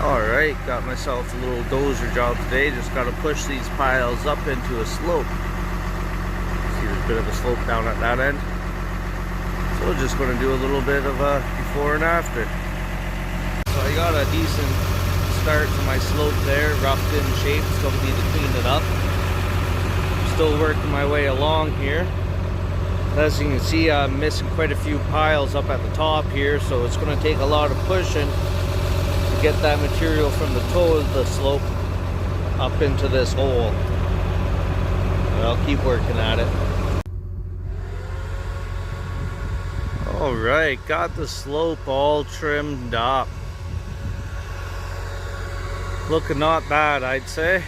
Alright, got myself a little dozer job today. Just got to push these piles up into a slope. See, there's a bit of a slope down at that end. So just going to do a little bit of a before and after. So I got a decent start to my slope there, roughed in shape. Still need to clean it up. Still working my way along here. As you can see, I'm missing quite a few piles up at the top here, so it's going to take a lot of pushing to get that material from the toe of the slope up into this hole. But I'll keep working at it. Alright, got the slope all trimmed up. Looking not bad, I'd say.